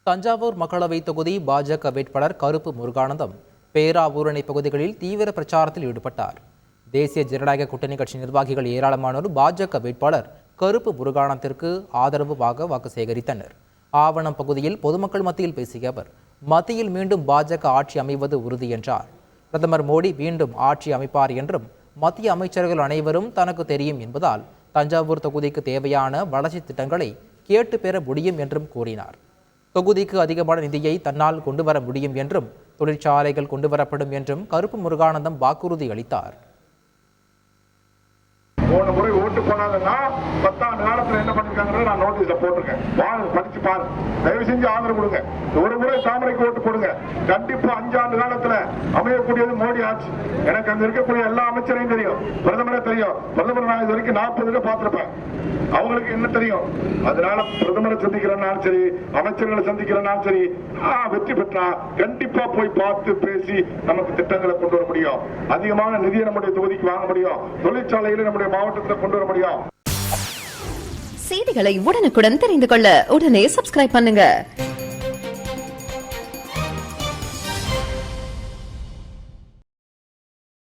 தஞ்சாவூர் மக்களவை தொகுதி பாஜக வேட்பாளர் கருப்பு முருகானந்தம் பேராவூரணி பகுதிகளில் தீவிர பிரச்சாரத்தில் ஈடுபட்டார். தேசிய ஜனநாயக கூட்டணி கட்சி நிர்வாகிகள் ஏராளமானோர் பாஜக வேட்பாளர் கருப்பு முருகானந்திற்கு ஆதரவாக வாக்கு சேகரித்தனர். ஆவணம் பகுதியில் பொதுமக்கள் மத்தியில் பேசிய அவர், மத்தியில் மீண்டும் பாஜக ஆட்சி அமைவது உறுதி என்றார். பிரதமர் மோடி மீண்டும் ஆட்சி அமைப்பார் என்றும், மத்திய அமைச்சர்கள் அனைவரும் தனக்கு தெரியும் என்பதால் தஞ்சாவூர் தொகுதிக்கு தேவையான வளர்ச்சி திட்டங்களை கேட்டு பெற முடியும் என்றும் கூறினார். தொகுதிக்கு அதிகமான நிதியை தன்னால் கொண்டுவர முடியும் என்றும், தொழிற்சாலைகள் கொண்டுவரப்படும் என்றும் கருப்பு முருகானந்தம் வாக்குறுதி அளித்தார். போன முறை ஓட்டு போனாங்கன்னா 10 ஆண்டு காலத்துல என்ன பண்ணிருக்காங்க நான் நோட்டீஸ்ல போட்டிருக்கேன். படிச்சு பாரு, தயவு செஞ்சு ஆதரவு கொடுங்க. ஒரு முறை தாமரைக்கு ஓட்டு போடுங்க. கண்டிப்பா 5 ஆண்டு காலத்துல அமையக்கூடியது மோடி ஆட்சி. எனக்கு அங்க இருக்கக்கூடிய எல்லா அமைச்சரையும் தெரியும், பிரதமரை தெரியும். பிரதமர் நான் இது வரைக்கும் 40 பார்த்திருப்பேன். அவங்களுக்கு என்ன தெரியும்? அதனால பிரதமரை சந்திக்கிறனாலும் சரி, அமைச்சர்களை சந்திக்கிறனாலும் சரி, வெற்றி பெற்றா கண்டிப்பா போய் பார்த்து பேசி நமக்கு திட்டங்களை கொண்டு வர முடியும். அதிகமான நிதியை நம்முடைய தொகுதிக்கு வாங்க முடியும். தொழிற்சாலைகளை நம்முடைய மாவட்டத்தில் கொண்டு வர முடியும். செய்திகளை உடனுக்குடன் தெரிந்து கொள்ள உடனே சப்ஸ்கிரைப் பண்ணுங்க.